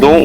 2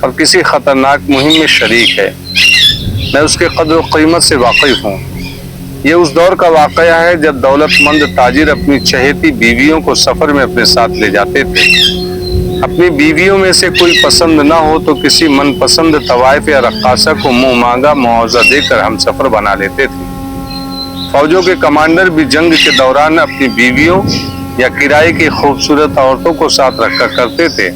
اور کسی خطرناک مہم میں شریک ہے۔ میں اس کے قدر و قیمت سے واقف ہوں۔ یہ اس دور کا واقعہ ہے جب دولت مند تاجر اپنی چہیتی بیویوں کو سفر میں اپنے ساتھ لے جاتے تھے۔ اپنی بیویوں میں سے کوئی پسند نہ ہو تو کسی من پسند طوائف یا رقاصہ کو منہ مانگا معاوضہ دے کر ہم سفر بنا لیتے تھے۔ فوجوں کے کمانڈر بھی جنگ کے دوران اپنی بیویوں یا کرائے کی خوبصورت عورتوں کو ساتھ رکھا کرتے تھے۔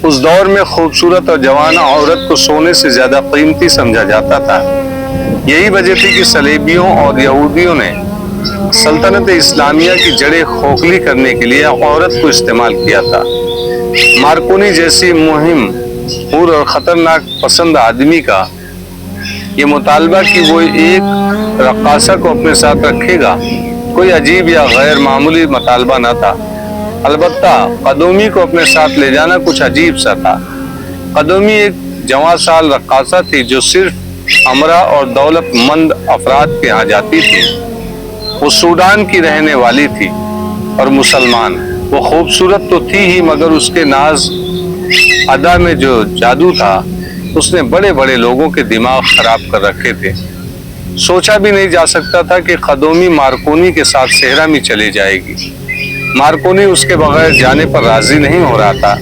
اس دور میں خوبصورت اور جوان عورت کو سونے سے زیادہ قیمتی سمجھا جاتا تھا۔ یہی وجہ تھی کہ صلیبیوں اور یہودیوں نے سلطنت اسلامیہ کی جڑیں کھوکھلی کرنے کے لیے عورت کو استعمال کیا تھا۔ مارکونی جیسی مہم حور اور خطرناک پسند آدمی کا یہ مطالبہ کہ وہ ایک رقاصہ کو اپنے ساتھ رکھے گا کوئی عجیب یا غیر معمولی مطالبہ نہ تھا۔ البتہ قدومی کو اپنے ساتھ لے جانا کچھ عجیب سا تھا۔ قدومی ایک جوان سال رقاصہ تھی جو صرف امرا اور دولت مند افراد کے ہاں جاتی تھی۔ وہ سوڈان کی رہنے والی تھی اور مسلمان۔ وہ خوبصورت تو تھی ہی مگر اس کے ناز ادا میں جو جادو تھا اس نے بڑے بڑے لوگوں کے دماغ خراب کر رکھے تھے۔ سوچا بھی نہیں جا سکتا تھا کہ قدومی مارکونی کے ساتھ صحرا میں چلی جائے گی۔ مارکونی اس کے بغیر جانے پر راضی نہیں ہو رہا تھا۔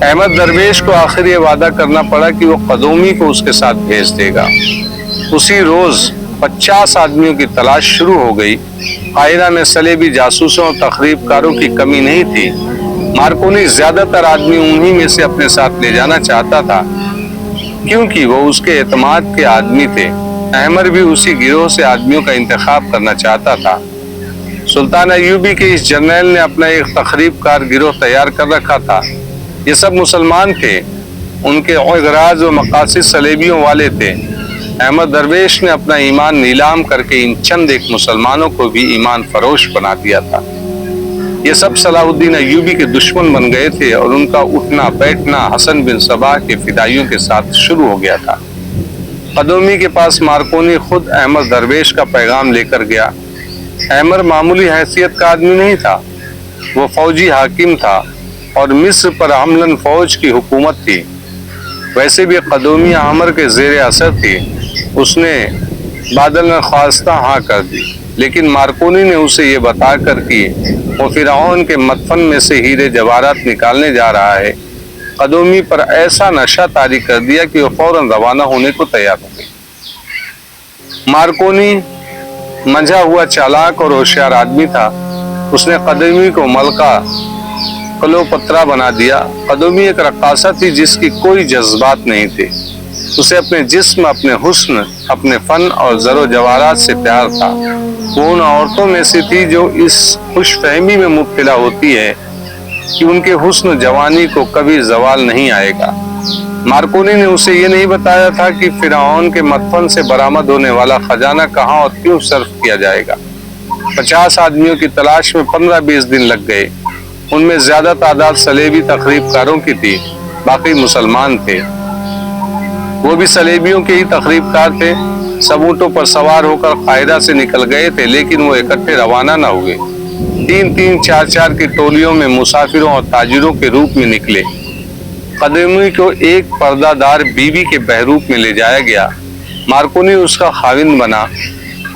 احمد درویش کو آخر یہ وعدہ کرنا پڑا کہ وہ قدومی کو اس کے ساتھ بھیج دے گا۔ اسی روز 50 آدمیوں کی تلاش شروع ہو گئی۔ قاہرہ میں صلیبی جاسوسوں اور تخریب کاروں کی کمی نہیں تھی۔ مارکونی زیادہ تر آدمی انہی میں سے اپنے ساتھ لے جانا چاہتا تھا کیونکہ وہ اس کے اعتماد کے آدمی تھے۔ احمد بھی اسی گروہ سے آدمیوں کا انتخاب کرنا چاہتا تھا۔ سلطان ایوبی کے اس جرنیل نے اپنا ایک تخریب کار گروہ تیار کر رکھا تھا۔ یہ سب مسلمان تھے۔ ان کے اغراض و مقاصد صلیبیوں والے تھے۔ احمد درویش نے اپنا ایمان نیلام کر کے ان چند ایک مسلمانوں کو بھی ایمان فروش بنا دیا تھا۔ یہ سب صلاح الدین ایوبی کے دشمن بن گئے تھے اور ان کا اٹھنا بیٹھنا حسن بن صباح کے فدائیوں کے ساتھ شروع ہو گیا تھا۔ قدومی کے پاس مارکونی خود احمد درویش کا پیغام لے کر گیا۔ احمد معمولی حیثیت کا آدمی نہیں تھا۔ وہ فوجی حاکم تھا اور مصر پر حملن فوج کی حکومت تھی۔ ویسے بھی قدومی احمد کے زیر اثر تھی۔ اس نے بادل میں خواستہ ہاں کر دی، لیکن مارکونی نے اسے یہ بتا کر کہ وہ فرعون کے مدفن میں سے ہیرے جواہرات نکالنے جا رہا ہے، قدومی پر ایسا نشہ طاری کر دیا کہ وہ فوراً روانہ ہونے کو تیار ہو گئی۔ مارکونی منجھا ہوا چالاک اور ہوشیار آدمی تھا۔ اس نے قدومی کو ملکہ کلوپترا بنا دیا۔ قدومی ایک رقاصہ تھی جس کی کوئی جذبات نہیں تھے۔ اسے اپنے جسم، اپنے حسن، اپنے فن اور زر و جواہرات سے پیار تھا۔ وہ ان عورتوں میں سے تھی جو اس خوش فہمی میں مبتلا ہوتی ہے کہ ان کے حسن جوانی کو کبھی زوال نہیں آئے گا۔ مارکونی نے اسے یہ نہیں بتایا تھا کہ فرعون کے مدفن سے برآمد ہونے والا خزانہ کہاں اور کیوں صرف کیا جائے گا۔ 50 آدمیوں کی تلاش میں 15-20 دن لگ گئے۔ ان میں زیادہ تعداد صلیبی تخریب کاروں کی تھی، باقی مسلمان تھے۔ وہ بھی صلیبیوں کے ہی تخریب کار تھے۔ سب اونٹوں پر سوار ہو کر قاہرہ سے نکل گئے تھے، لیکن وہ اکٹھے روانہ نہ ہوئے۔ 3-3، 4-4 کی ٹولیوں میں مسافروں اور تاجروں کے روپ میں نکلے۔ قدومی کو ایک پردہ دار بیوی کے بہروپ میں لے جایا گیا۔ مارکونی اس کا خاوند بنا۔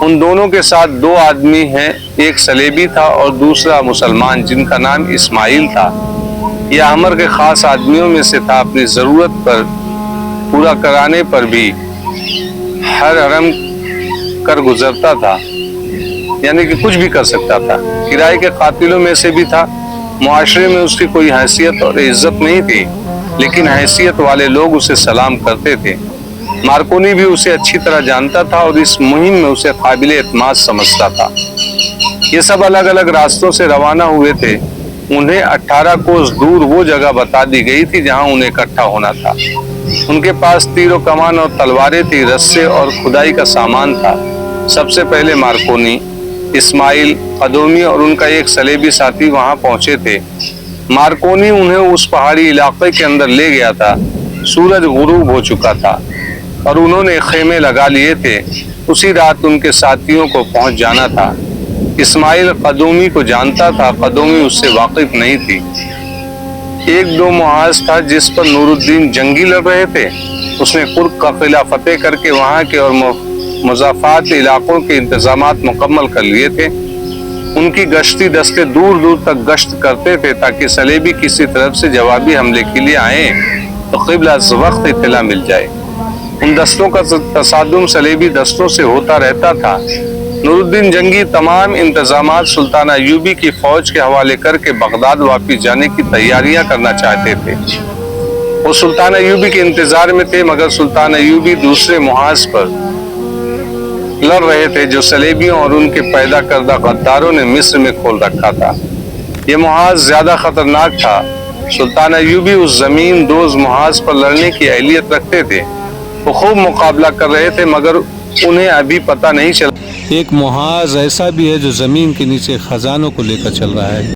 ان دونوں کے ساتھ 2 آدمی ہیں، ایک صلیبی تھا اور دوسرا مسلمان جن کا نام اسماعیل تھا۔ یہ احمد کے خاص آدمیوں میں سے تھا۔ اپنی ضرورت پر پورا کرانے پر بھی ہر حرم کر گزرتا تھا، یعنی کہ کچھ بھی کر سکتا تھا۔ کرائے کے قاتلوں میں سے بھی تھا۔ معاشرے میں اس کی کوئی حیثیت اور عزت نہیں تھی، لیکن حیثیت والے لوگ اسے سلام کرتے تھے۔ مارکونی بھی اسے اچھی طرح جانتا تھا اور اس مہم میں اسے قابل اعتماد سمجھتا تھا۔ یہ سب الگ الگ راستوں سے روانہ ہوئے تھے۔ انہیں 18 کوس دور وہ جگہ بتا دی گئی تھی جہاں انہیں اکٹھا ہونا تھا۔ ان کے پاس تیر و کمان اور تلواریں تھی، رسے اور کھدائی کا سامان تھا۔ سب سے پہلے مارکونی، اسماعیل، قدومی اور ان کا ایک صلیبی ساتھی وہاں پہنچے تھے۔ مارکونی انہیں اس پہاڑی علاقے کے اندر لے گیا تھا۔ سورج غروب ہو چکا تھا اور انہوں نے خیمے لگا لیے تھے۔ اسی رات ان کے ساتھیوں کو پہنچ جانا تھا۔ اسماعیل قدومی کو جانتا تھا، قدومی اس سے واقف نہیں تھی۔ ایک دو محاذ تھا جس پر نور الدین جنگی لڑ رہے تھے۔ اس نے قرق کا قلعہ فتح کر کے وہاں کے اور مضافات علاقوں کے انتظامات مکمل کر لیے تھے۔ ان کی گشتی دستے دور دور تک گشت کرتے تھے تاکہ صلیبی کسی طرف سے جوابی حملے کے لیے آئیں تو قبل از وقت اطلاع مل جائے۔ ان دستوں کا تصادم صلیبی دستوں سے ہوتا رہتا تھا۔ نور الدین جنگی تمام انتظامات سلطان ایوبی کی فوج کے حوالے کر کے بغداد واپس جانے کی تیاریاں کرنا چاہتے تھے۔ وہ سلطان ایوبی کے انتظار میں تھے، مگر سلطان ایوبی دوسرے محاذ پر لڑ رہے تھے جو صلیبیوں اور ان کے پیدا کردہ غداروں نے مصر میں کھول رکھا تھا۔ یہ محاذ زیادہ خطرناک تھا۔ سلطان ایوبی اس زمین دوز محاذ پر لڑنے کی اہلیت رکھتے تھے۔ وہ خوب مقابلہ کر رہے تھے مگر انہیں ابھی پتہ نہیں چلا۔ ایک محاذ ایسا بھی ہے جو زمین کے نیچے خزانوں کو لے کر چل رہا ہے۔